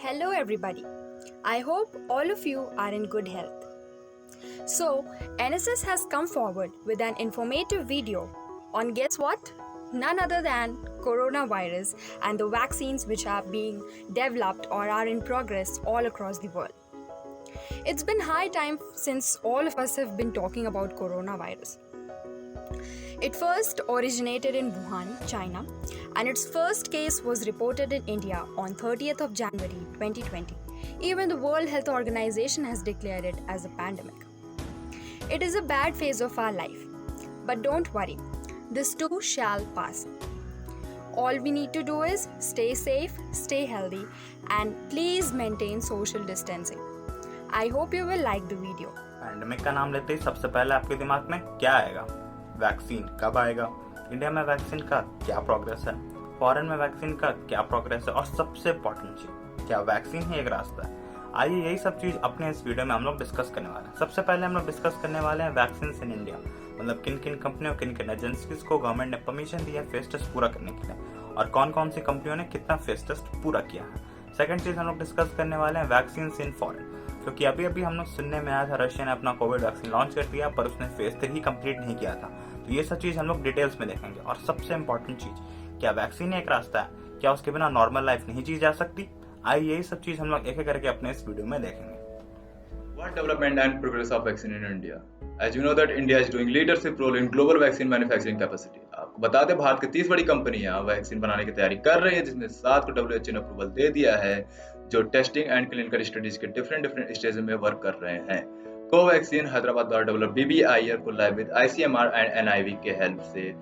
Hello, everybody. I hope all of you are in good health. So, NSS has come forward with an informative video on guess what? None other than coronavirus and the vaccines which are being developed or are in progress all across the world. It's been high time since all of us have been talking about coronavirus. It first originated in Wuhan, China, and its first case was reported in India on 30th of January 2020. Even the World Health Organization has declared it as a pandemic. It is a bad phase of our life, but don't worry, this too shall pass. All we need to do is stay safe, stay healthy, and please maintain social distancing. I hope you will like the video. Pandemic का नाम लेते ही सबसे पहले आपके दिमाग में क्या आएगा? वैक्सीन कब आएगा? इंडिया में वैक्सीन का क्या प्रोग्रेस है? फॉरेन में वैक्सीन का क्या प्रोग्रेस है? और सबसे इम्पोर्टेंट चीज, क्या वैक्सीन ही एक रास्ता है? आइए यही सब चीज अपने इस वीडियो में हम लोग डिस्कस करने वाले हैं। सबसे पहले हम लोग डिस्कस करने वाले हैं वैक्सीन इन इंडिया, मतलब किन किन कंपनियों किन किन एजेंसीज को गवर्नमेंट ने परमिशन दी है फेस टेस्ट पूरा करने के लिए और कौन कौन सी कंपनियों ने कितना फेस टेस्ट पूरा किया है। सेकंड चीज हम लोग डिस्कस करने वाले हैं वैक्सीन इन फॉरेन, क्योंकि अभी अभी हम लोग सुनने में आया था रशिया ने अपना कोविड वैक्सीन लॉन्च कर दिया पर उसने फेज 3 ही कंप्लीट नहीं किया था। तो ये सब चीज हम लोग डिटेल्स में देखेंगे। और सबसे इम्पोर्टेंट चीज, क्या वैक्सीन एक रास्ता है? क्या उसके बिना नॉर्मल लाइफ नहीं जी जा सकती? आइए यही सब चीज हम लोग एक एक करके अपने इस वीडियो में देखेंगे। What development and progress of vaccine in India? As you know that India is doing leadership role in global vaccine manufacturing capacity. आपको बता दें भारत की 30 बड़ी कंपनियां वैक्सीन बनाने की तैयारी कर रही है, जिसमें 7 को WHO ने अप्रूवल दे दिया है, जो टेस्टिंग एंड क्लिनिकल स्टडीज के डिफरेंट स्टेज में वर्क कर रहे हैं। कोवैक्सीन हैदराबाद द्वारा डेवलप BBIR को live with ICMR and NIV के हेल्प से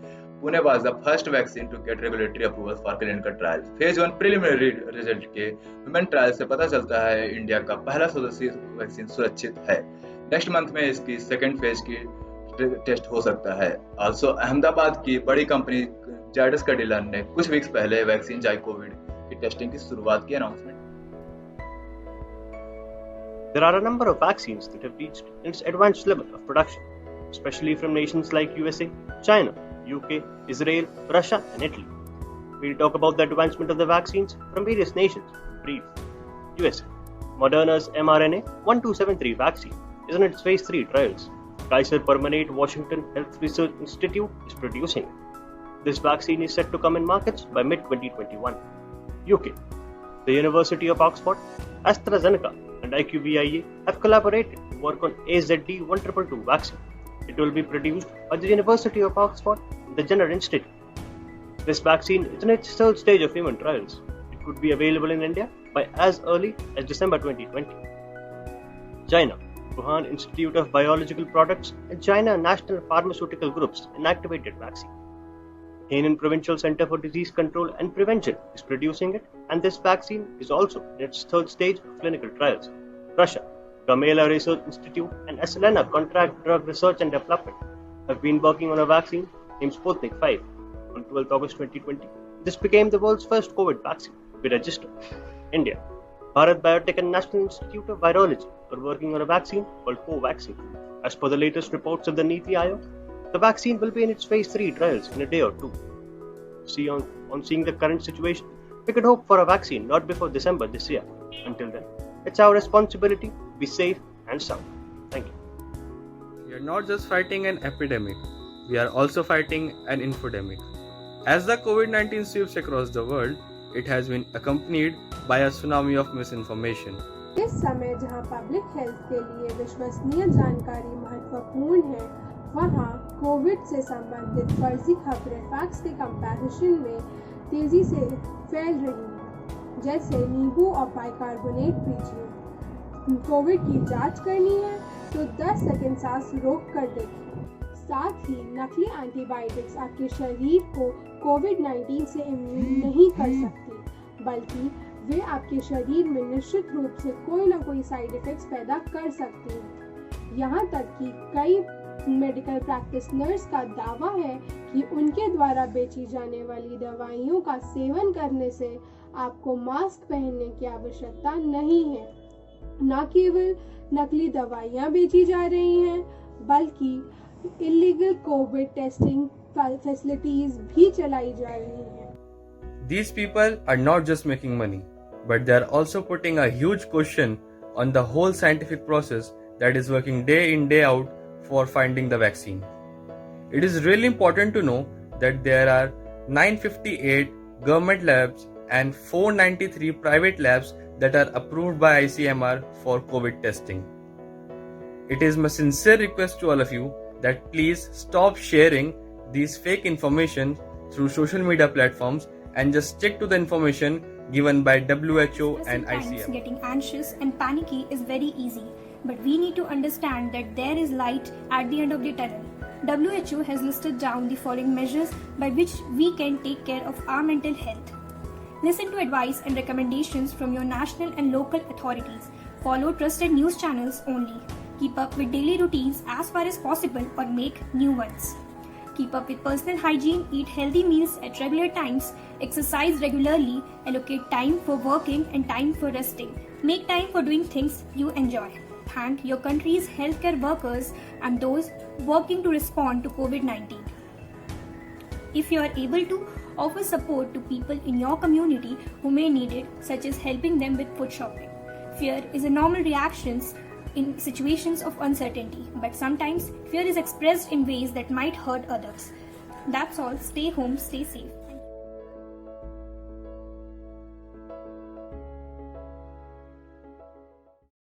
Pune was the first vaccine to get regulatory approval for clinical trials. Phase 1 preliminary result के ह्यूमन ट्रायल से पता चलता है इंडिया का पहला स्वदेशी वैक्सीन सुरक्षित है। नेक्स्ट मंथ में इसकी सेकेंड फेज की टेस्ट हो सकता है। ऑल्सो अहमदाबाद की बड़ी कंपनी जायडस कैडिला ने कुछ वीक्स पहले वैक्सीन जाई कोविड की टेस्टिंग की शुरुआत की announcement. There are a number of vaccines that have reached its advanced level of production, especially from nations like USA, China, UK, Israel, Russia, and Italy. We'll talk about the advancement of the vaccines from various nations. Brief. USA. Moderna's mRNA 1273 vaccine is in its phase 3 trials. Kaiser Permanente Washington Health Research Institute is producing it. This vaccine is set to come in markets by mid-2021. UK. The University of Oxford, AstraZeneca, and IQVIA have collaborated to work on AZD1222 vaccine. It will be produced by the University of Oxford and the Jenner Institute. This vaccine is in its third stage of human trials. It could be available in India by as early as December 2020. China. Wuhan Institute of Biological Products and China National Pharmaceutical Group's inactivated vaccine. Henan Provincial Center for Disease Control and Prevention is producing it, and this vaccine is also in its third stage of clinical trials. Russia, Gamaleya Research Institute and Aslana Contract Drug Research and Development have been working on a vaccine named Sputnik 5. On 12th August 2020, this became the world's first COVID vaccine to be registered. India, Bharat Biotech and National Institute of Virology are working on a vaccine called Covaxin. As per the latest reports of the NITI Aayog, the vaccine will be in its phase 3 trials in a day or two. On seeing the current situation, we could hope for a vaccine not before December this year. Until then, it's our responsibility to be safe and sound. Thank you. We are not just fighting an epidemic, we are also fighting an infodemic. As the COVID-19 sweeps across the world, it has been accompanied by a tsunami of misinformation. इस समय जहां public health के लिए विश्वसनीय जानकारी महत्वपूर्ण है, वहां कोविड से संबंधित फर्जी खबरें फैक्ट्स के कंपैरिजन में तेजी से फैल रही हैं, जैसे नींबू और बाइकार्बोनेट पीजिए। कोविड की जांच करनी है तो 10 सेकंड सांस रोक कर देखिए। साथ ही नकली एंटीबायोटिक्स आपके शरीर को कोविड-19 से इम्यून नहीं कर सकती, बल्कि वे आपके शरीर में निश्चित रूप से कोई ना कोई साइड इफेक्ट्स पैदा कर सकती हैं। यहाँ तक कि कई मेडिकल प्रैक्टिशनर्स का दावा है कि उनके द्वारा बेची जाने वाली दवाइयों का सेवन करने से आपको मास्क पहनने की आवश्यकता नहीं है। न केवल नकली दवाइयाँ बेची जा रही हैं, बल्कि इलीगल कोविड टेस्टिंग फैसिलिटीज भी चलाई जा रही हैं। These people are not just making money, but they are also putting a huge question on the whole scientific process that is working day in day out for finding the vaccine. It is really important to know that there are 958 government labs and 493 private labs that are approved by ICMR for COVID testing. It is my sincere request to all of you that please stop sharing these fake information through social media platforms and just stick to the information given by WHO and Sometimes ICMR. getting anxious and panicky is very easy, but we need to understand that there is light at the end of the tunnel. WHO has listed down the following measures by which we can take care of our mental health. Listen to advice and recommendations from your national and local authorities. Follow trusted news channels only. Keep up with daily routines as far as possible or make new ones. Keep up with personal hygiene, eat healthy meals at regular times, exercise regularly, allocate time for working and time for resting. Make time for doing things you enjoy. Thank your country's healthcare workers and those working to respond to COVID-19. If you are able to, offer support to people in your community who may need it, such as helping them with food shopping. Fear is a normal reaction in situations of uncertainty, but sometimes fear is expressed in ways that might hurt others. That's all. Stay home, stay safe.